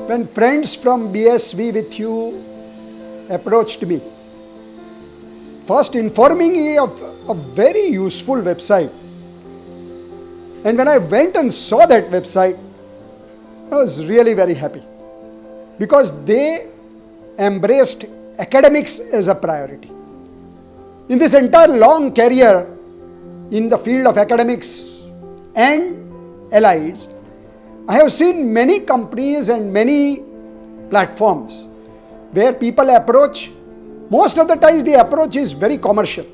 when friends from BSVwithU approached me, first informing me of a very useful website. And when I went and saw that website, I was really very happy because they embraced academics as a priority. In this entire long career in the field of academics and allieds, I have seen many companies and many platforms where people approach. Most of the times the approach is very commercial.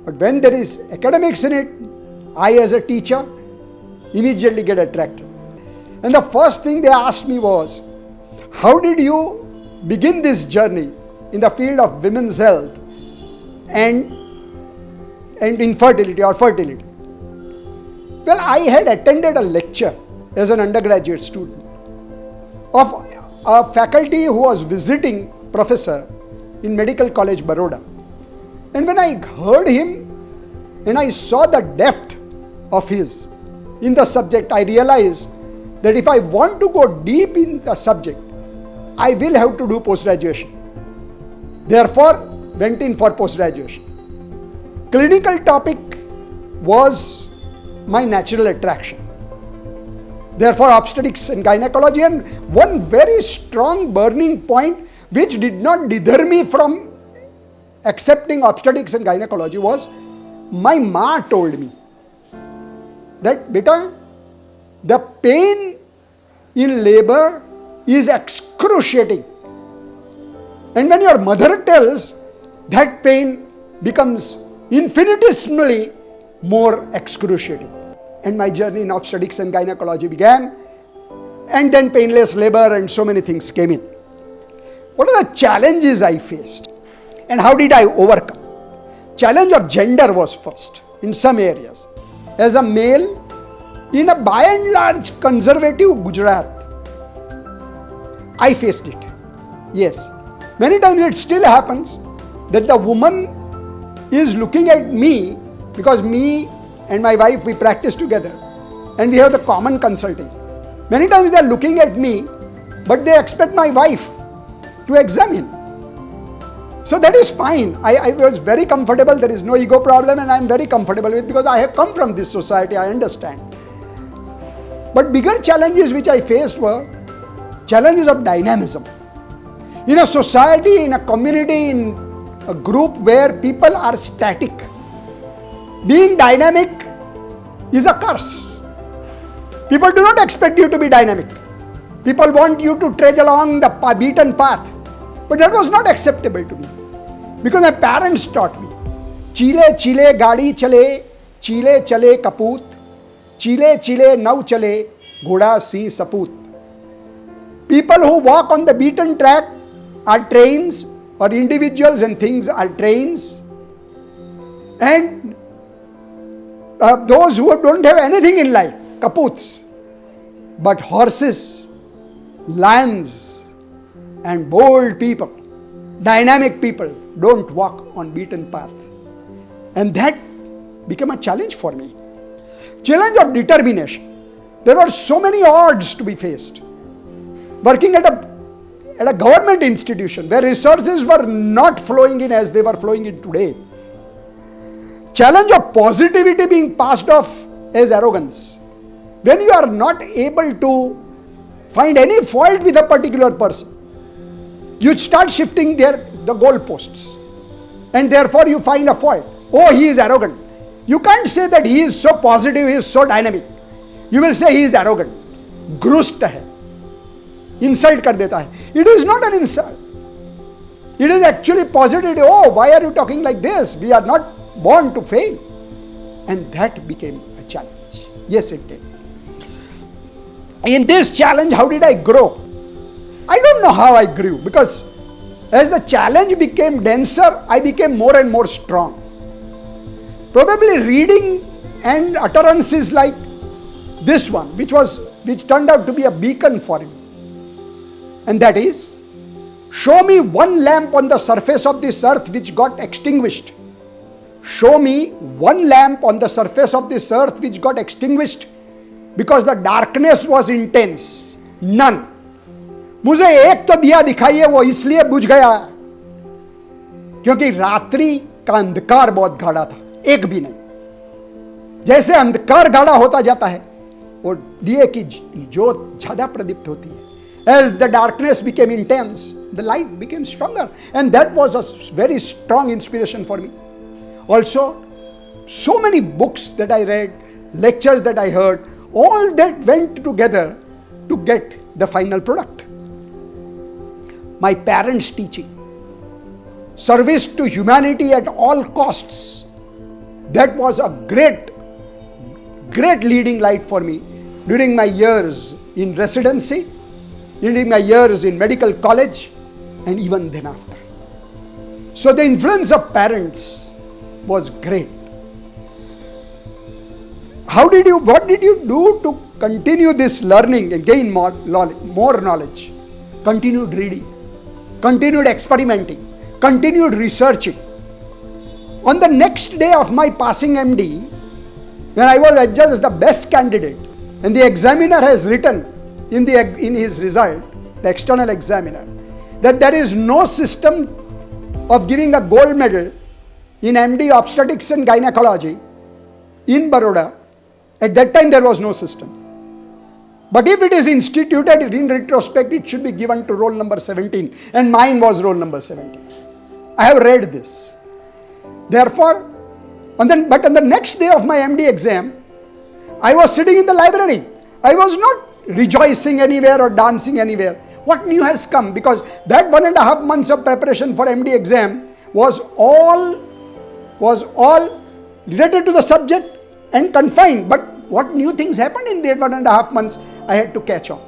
But when there is academics in it, I as a teacher immediately get attracted. And the first thing they asked me was, how did you begin this journey in the field of women's health and infertility or fertility? Well, I had attended a lecture as an undergraduate student of a faculty who was visiting professor in Medical College, Baroda. And when I heard him and I saw the depth of his in the subject, I realized that if I want to go deep in the subject, I will have to do post-graduation. Therefore, went in for post-graduation. Clinical topic was my natural attraction. Therefore, obstetrics and gynecology, and one very strong burning point which did not deter me from accepting obstetrics and gynecology was my ma told me that, beta, the pain in labor is excruciating. And when your mother tells, that pain becomes infinitesimally more excruciating. And my journey in obstetrics and gynecology began, and then painless labor and so many things came in. What are the challenges I faced and how did I overcome? Challenge of gender was first in some areas. As a male in a by and large conservative Gujarat, I faced it. Yes, many times it still happens that the woman is looking at me, because me and my wife, we practice together and we have the common consulting. Many times they are looking at me, but they expect my wife to examine. So that is fine. I was very comfortable. There is no ego problem and I am very comfortable with, because I have come from this society, I understand. But bigger challenges which I faced were challenges of dynamism. In a society, in a community, in a group where people are static, being dynamic is a curse. People do not expect you to be dynamic. People want you to trudge along the beaten path. But that was not acceptable to me. Because my parents taught me, Chile chile gaadi chale, chile chale kaput, chile chile nau chale, ghoda si saput. People who walk on the beaten track are trains, or individuals and things are trains. And those who don't have anything in life, kaputs. But horses, lions, and bold people, dynamic people, don't walk on beaten path. And that became a challenge for me. Challenge of determination. There were so many odds to be faced. Working at a government institution where resources were not flowing in as they were flowing in today. Challenge of positivity being passed off as arrogance. When you are not able to find any fault with a particular person, you start shifting the goalposts, and therefore you find a fault. Oh, he is arrogant. You can't say that he is so positive, he is so dynamic. You will say he is arrogant. Grust hai. Insult kar deta hai. It is not an insult. It is actually positive. Oh, why are you talking like this? We are not born to fail. And that became a challenge. Yes, it did. In this challenge, how did I grow? I don't know how I grew, because as the challenge became denser, I became more and more strong. Probably reading and utterances like this one, which turned out to be a beacon for him. And that is, show me one lamp on the surface of this earth which got extinguished. Show me one lamp on the surface of this earth which got extinguished because the darkness was intense. None. मुझे एक तो दिया दिखाइए, वो इसलिए बुझ गया क्योंकि रात्रि का अंधकार बहुत गाढ़ा था, एक भी नहीं। जैसे अंधकार गाढ़ा होता जाता है, वो दिए की ज्योत ज्यादा प्रदीप्त होती है। As the darkness became intense, the light became stronger, and that was a very strong inspiration for me. Also, so many books that I read, lectures that I heard, all that went together to get the final product. My parents' teaching, service to humanity at all costs, that was a great leading light for me during my years in residency, during my years in medical college, and even then after. So the influence of parents was great. What did you do to continue this learning and gain more knowledge? Continued reading, continued experimenting, continued researching. On the next day of my passing MD, when I was adjudged as the best candidate, and the examiner has written in his result, the external examiner, that there is no system of giving a gold medal in MD obstetrics and gynecology in Baroda. At that time there was no system. But if it is instituted in retrospect, it should be given to roll number 17, and mine was roll number 17. I have read this. Therefore, but on the next day of my MD exam, I was sitting in the library. I was not rejoicing anywhere or dancing anywhere. What new has come? Because that 1.5 months of preparation for MD exam was all related to the subject and confined. But what new things happened in that 1.5 months, I had to catch on.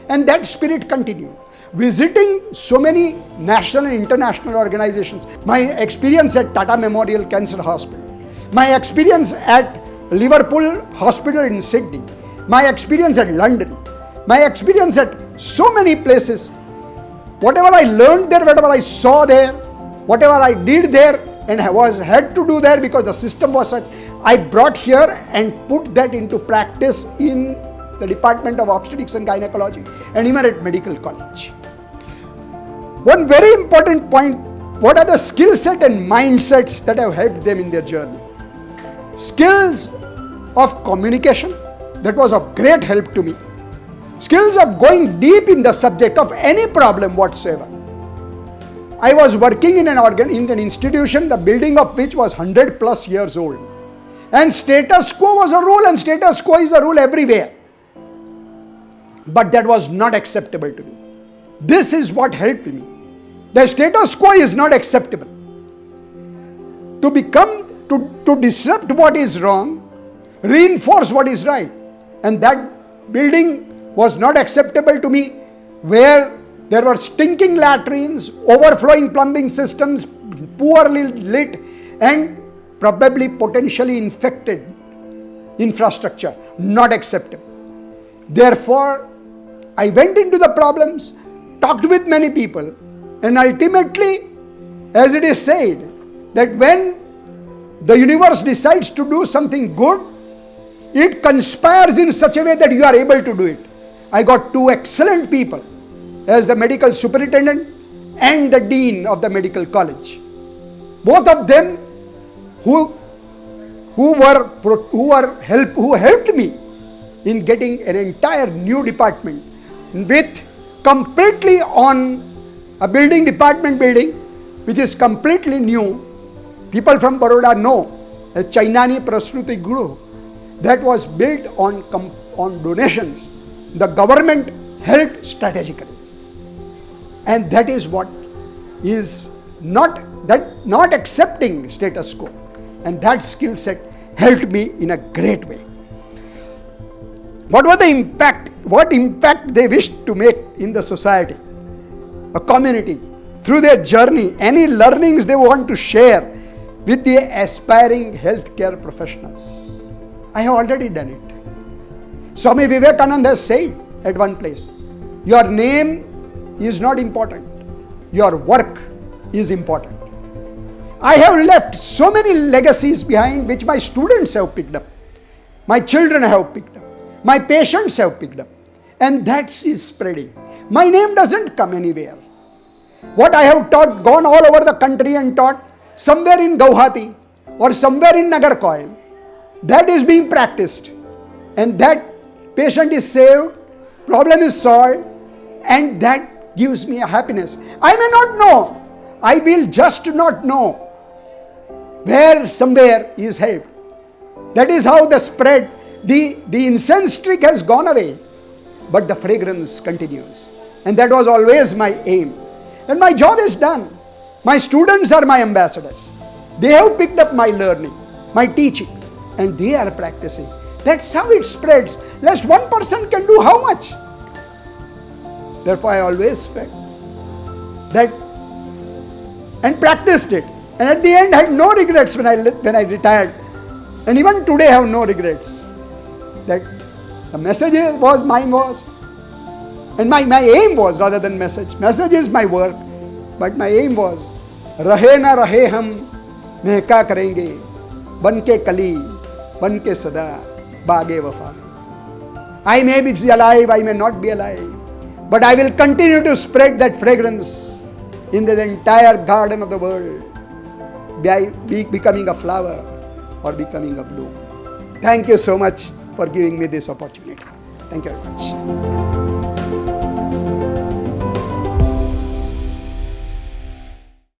And that spirit continued. Visiting so many national and international organizations, my experience at Tata Memorial Cancer Hospital, my experience at Liverpool Hospital in Sydney, my experience at London, my experience at so many places, whatever I learned there, whatever I saw there, whatever I did there and had to do there because the system was such, I brought here and put that into practice in the Department of Obstetrics and Gynecology and even at medical college. One very important point, what are the skill set and mindsets that have helped them in their journey? Skills of communication, that was of great help to me. Skills of going deep in the subject of any problem whatsoever. I was working in an institution, the building of which was 100 plus years old. And status quo was a rule, and status quo is a rule everywhere. But that was not acceptable to me. This is what helped me. The status quo is not acceptable. To disrupt what is wrong, reinforce what is right. And that building was not acceptable to me, where there were stinking latrines, overflowing plumbing systems, poorly lit, and probably potentially infected infrastructure. Not acceptable. Therefore, I went into the problems, talked with many people, and ultimately, as it is said, that when the universe decides to do something good, it conspires in such a way that you are able to do it. I got two excellent people as the medical superintendent and the dean of the medical college. Both of them who helped me in getting an entire new department with completely on a department building which is completely new. People from Baroda know as Chainani Prasuti Guru, that was built on donations. The government helped strategically. And that is what is not accepting status quo. And that skill set helped me in a great way. What impact they wished to make in the society, a community, through their journey, any learnings they want to share with the aspiring healthcare professional. I have already done it. Swami Vivekananda has said at one place, your name is not important, your work is important. I have left so many legacies behind which my students have picked up, my children have picked up, my patients have picked up, and that is spreading. My name doesn't come anywhere. What I have taught, gone all over the country and taught, somewhere in Guwahati or somewhere in Nagarcoil, that is being practiced, and that patient is saved, problem is solved, and that gives me a happiness. I may not know, I will just not know where somewhere is helped. That is how the spread, the incense stick has gone away, but the fragrance continues. And that was always my aim. And my job is done. My students are my ambassadors. They have picked up my learning, my teachings, and they are practicing. That's how it spreads. Lest one person can do how much? Therefore, I always felt that and practiced it. And at the end, had no regrets when I retired. And even today, I have no regrets. That the message was mine was, and my aim was, rather than message. Message is my work, but my aim was, rahe na rahe hum, mehka karenge, banke kali, banke sada, baage wafa mein. I may be alive, I may not be alive, but I will continue to spread that fragrance in the entire garden of the world, by becoming a flower or becoming a bloom. Thank you so much for giving me this opportunity. Thank you very much.